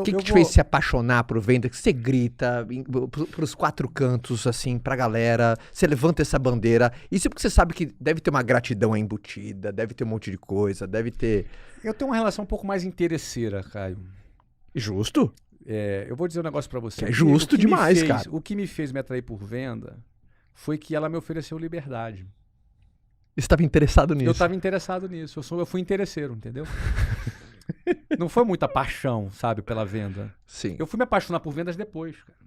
O que te fez se apaixonar por venda? Que você grita pros quatro cantos, assim, pra galera, você levanta essa bandeira. Isso porque você sabe que deve ter uma gratidão embutida, deve ter um monte de coisa, deve ter... Eu tenho uma relação um pouco mais interesseira, Caio. Justo? Eu vou dizer um negócio pra você. É justo demais, cara. O que me fez me atrair por venda foi que ela me ofereceu liberdade. Você estava interessado nisso? Eu estava interessado nisso. Eu fui interesseiro, entendeu? Não foi muita paixão, sabe, pela venda. Sim. Eu fui me apaixonar por vendas depois, cara.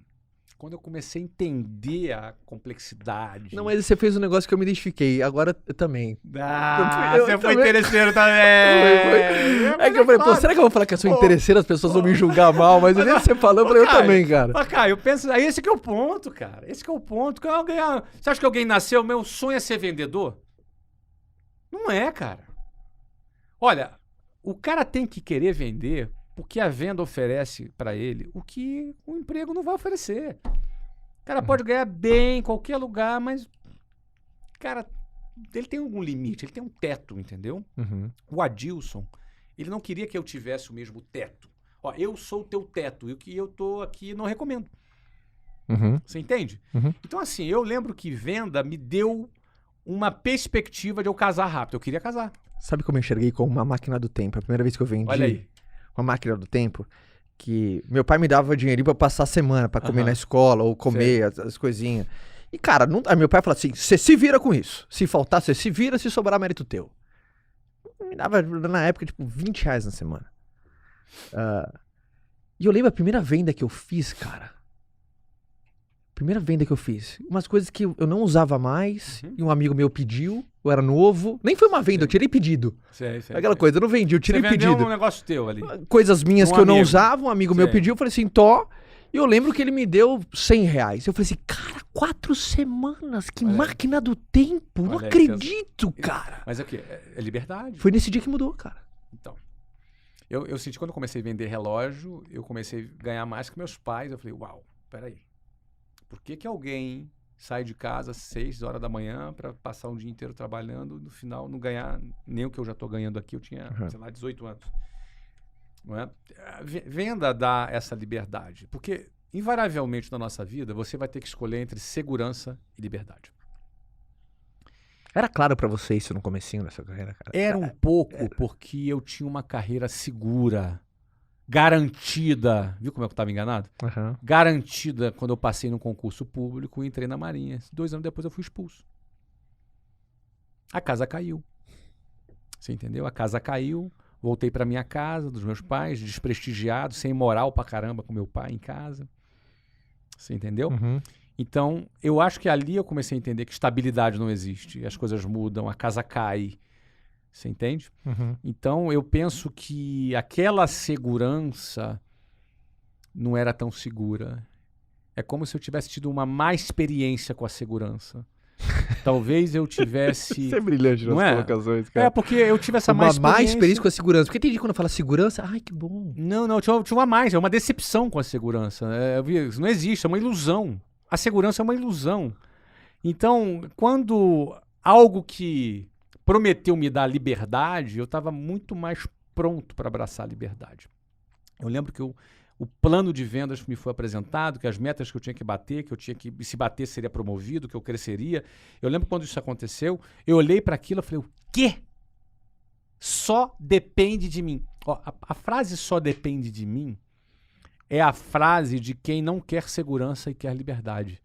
Quando eu comecei a entender a complexidade. Não, mas você fez um negócio que eu me identifiquei. Agora eu também. Você foi interesseiro também. É que eu falei, pô, será que eu vou falar que eu sou interesseiro? As pessoas vão me julgar mal, mas nem você falou, eu falei, eu também, cara. Mas, cara, eu penso, aí esse que é o ponto, cara. Esse que é o ponto. Você acha que alguém nasceu, meu sonho é ser vendedor? Não é, cara. Olha, o cara tem que querer vender porque a venda oferece pra ele o que o emprego não vai oferecer. O cara pode ganhar bem em qualquer lugar, mas, cara, ele tem algum limite, ele tem um teto, entendeu? Uhum. O Adilson, ele não queria que eu tivesse o mesmo teto. Ó, eu sou o teu teto e o que eu tô aqui não recomendo. Uhum. Você entende? Uhum. Então, assim, eu lembro que venda me deu uma perspectiva de eu casar rápido. Eu queria casar. Sabe como eu enxerguei como uma máquina do tempo? A primeira vez que eu vendi Olha aí. uma máquina do tempo, que meu pai me dava dinheirinho pra passar a semana, pra comer Aham. na escola, ou comer as coisinhas. E, cara, aí meu pai falou assim, você se vira com isso. Se faltar, você se vira, se sobrar, mérito teu. Me dava, na época, tipo, R$20 na semana. E eu lembro a primeira venda que eu fiz, cara. Primeira venda que eu fiz. Umas coisas que eu não usava mais, e um amigo meu pediu, eu era novo. Nem foi uma venda, eu tirei pedido. Sei. Aquela coisa, eu não vendi, eu tirei Você vendeu pedido. um negócio teu ali. Coisas minhas Um que eu não amigo. usava, um amigo meu Sei. pediu, eu falei assim, tó. E eu lembro que ele me deu R$100. Eu falei assim, cara, 4 semanas, que Olha aí. máquina do tempo, não Olha aí, acredito, cara. Mas é o quê? É liberdade. Foi nesse dia que mudou, cara. Então, eu senti, quando eu comecei a vender relógio, eu comecei a ganhar mais que meus pais. Eu falei, uau, peraí. Por que alguém sai de casa às 6 horas da manhã para passar um dia inteiro trabalhando, no final não ganhar nem o que eu já estou ganhando aqui? Eu tinha, sei lá, 18 anos. Não é? A venda dá essa liberdade, porque invariavelmente na nossa vida você vai ter que escolher entre segurança e liberdade. Era claro pra você isso no comecinho dessa carreira, cara? Era um pouco porque eu tinha uma carreira segura, garantida. Viu como eu estava enganado? Uhum. Garantida quando eu passei no concurso público e entrei na Marinha. 2 anos depois eu fui expulso. A casa caiu. Você entendeu? A casa caiu. Voltei para minha casa, dos meus pais, desprestigiado, sem moral pra caramba com meu pai em casa. Você entendeu? Uhum. Então, eu acho que ali eu comecei a entender que estabilidade não existe. As coisas mudam, a casa cai. Você entende? Uhum. Então, eu penso que aquela segurança não era tão segura. É como se eu tivesse tido uma má experiência com a segurança. Talvez eu tivesse... Isso é brilhante nas Não é? colocações, cara. porque eu tive essa má Uma experiência. má experiência com a segurança. Porque tem gente quando fala segurança, ai, que bom. Não, tinha uma mais. É uma decepção com a segurança. Isso não existe, é uma ilusão. A segurança é uma ilusão. Então, quando algo que prometeu me dar liberdade, eu estava muito mais pronto para abraçar a liberdade. Eu lembro que o plano de vendas me foi apresentado, que as metas que eu tinha que se bater seria promovido, que eu cresceria. Eu lembro quando isso aconteceu, eu olhei para aquilo e falei, o quê? Só depende de mim. Ó, a frase só depende de mim é a frase de quem não quer segurança e quer liberdade.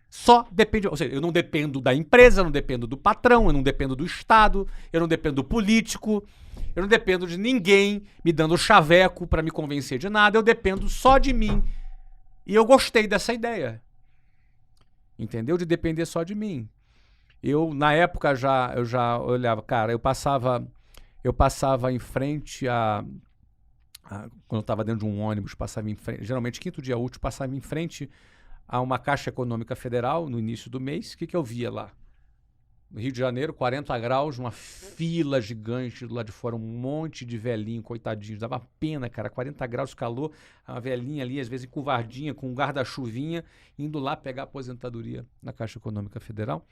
Só depende, ou seja, eu não dependo da empresa, eu não dependo do patrão, eu não dependo do Estado, eu não dependo do político, eu não dependo de ninguém me dando chaveco para me convencer de nada, eu dependo só de mim. E eu gostei dessa ideia. Entendeu? De depender só de mim. Eu, na época, eu já olhava, cara, eu passava em frente quando eu estava dentro de um ônibus, passava em frente, geralmente quinto dia útil, passava em frente a uma Caixa Econômica Federal no início do mês. O que eu via lá? No Rio de Janeiro, 40 graus, uma fila gigante do lado de fora, um monte de velhinho, coitadinhos. Dava pena, cara, 40 graus, calor, uma velhinha ali, às vezes encurvadinha, com um guarda-chuvinha, indo lá pegar a aposentadoria na Caixa Econômica Federal.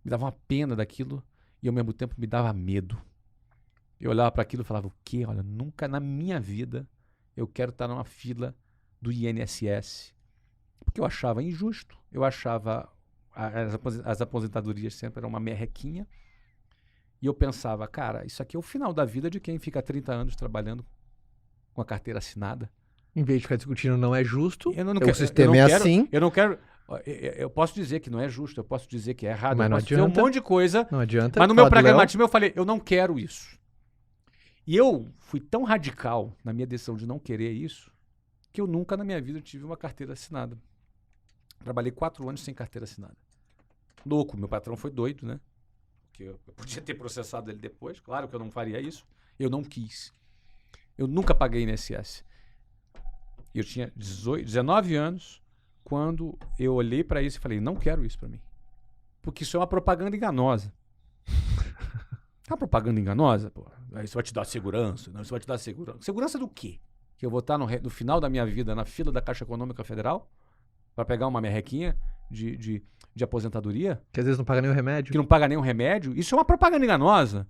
Me dava uma pena daquilo e, ao mesmo tempo, me dava medo. Eu olhava para aquilo e falava, o quê? Olha, nunca na minha vida eu quero estar numa fila do INSS. Porque eu achava injusto, eu achava as aposentadorias sempre eram uma merrequinha. E eu pensava, cara, isso aqui é o final da vida de quem fica 30 anos trabalhando com a carteira assinada. Em vez de ficar discutindo não é justo, Eu não o quero- sistema eu não é quero- assim, Eu não quero. Eu posso dizer que não é justo, eu posso dizer que é errado, Mas eu não posso dizer um adianta. monte de coisa. não adianta. Mas no meu falar do Léo. pragmatismo eu falei, eu não quero isso. E eu fui tão radical na minha decisão de não querer isso, que eu nunca na minha vida tive uma carteira assinada. Trabalhei 4 anos sem carteira assinada. Louco, meu patrão foi doido, né? Porque eu podia ter processado ele depois, claro que eu não faria isso. Eu não quis. Eu nunca paguei INSS. Eu tinha 19 anos quando eu olhei para isso e falei, não quero isso para mim. Porque isso é uma propaganda enganosa. É uma propaganda enganosa, pô. Isso vai te dar segurança. Não, isso vai te dar segurança. Segurança do quê? Que eu vou estar no final da minha vida na fila da Caixa Econômica Federal para pegar uma merrequinha de aposentadoria Que às vezes não paga nem o remédio. que não paga nenhum remédio? Isso é uma propaganda enganosa.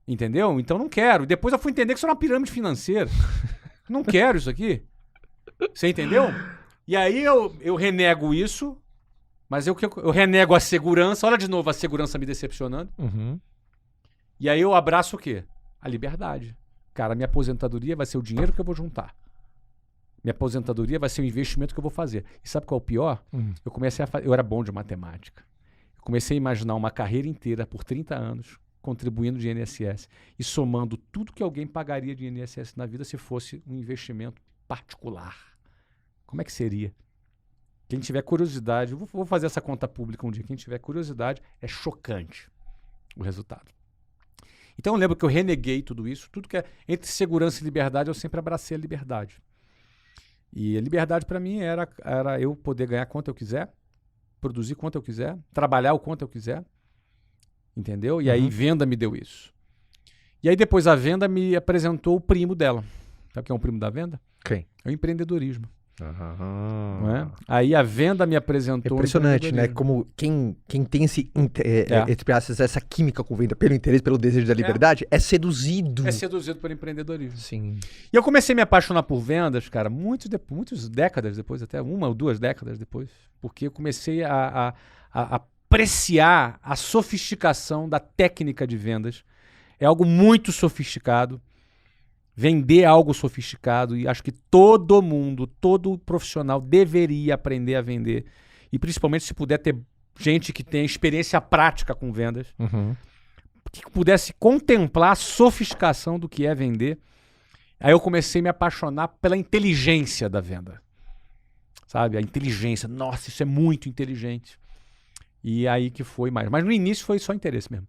Entendeu? Então não quero. E depois eu fui entender que isso é uma pirâmide financeira. Não quero isso aqui. Você entendeu? E aí eu renego isso, mas eu renego a segurança. Olha de novo a segurança me decepcionando. Uhum. E aí eu abraço o quê? A liberdade. Cara, minha aposentadoria vai ser o dinheiro que eu vou juntar. Minha aposentadoria vai ser o investimento que eu vou fazer. E sabe qual é o pior? Eu era bom de matemática. Eu comecei a imaginar uma carreira inteira por 30 anos contribuindo de INSS e somando tudo que alguém pagaria de INSS na vida se fosse um investimento particular. Como é que seria? Quem tiver curiosidade, eu vou fazer essa conta pública um dia. Quem tiver curiosidade, é chocante o resultado. Então eu lembro que eu reneguei tudo isso, tudo que é entre segurança e liberdade, eu sempre abracei a liberdade. E a liberdade para mim era eu poder ganhar quanto eu quiser, produzir quanto eu quiser, trabalhar o quanto eu quiser, entendeu? E aí venda me deu isso. E aí depois a venda me apresentou o primo dela. Sabe quem é o primo da venda? Quem? É o empreendedorismo. Ah. Não é? Aí a venda me É apresentou impressionante, né? empreendedorismo. Como quem tem entre aspas, essa química com venda pelo interesse, pelo desejo da liberdade, é seduzido. É seduzido por empreendedorismo. Sim. E eu comecei a me apaixonar por vendas, cara, muitas décadas depois, até 1 ou 2 décadas depois, porque eu comecei a apreciar a sofisticação da técnica de vendas. É algo muito sofisticado. Vender algo sofisticado, e acho que todo mundo, todo profissional deveria aprender a vender. E principalmente se puder ter gente que tenha experiência prática com vendas, que pudesse contemplar a sofisticação do que é vender. Aí eu comecei a me apaixonar pela inteligência da venda. Sabe? A inteligência. Nossa, isso é muito inteligente. E aí que foi mais. Mas no início foi só interesse mesmo.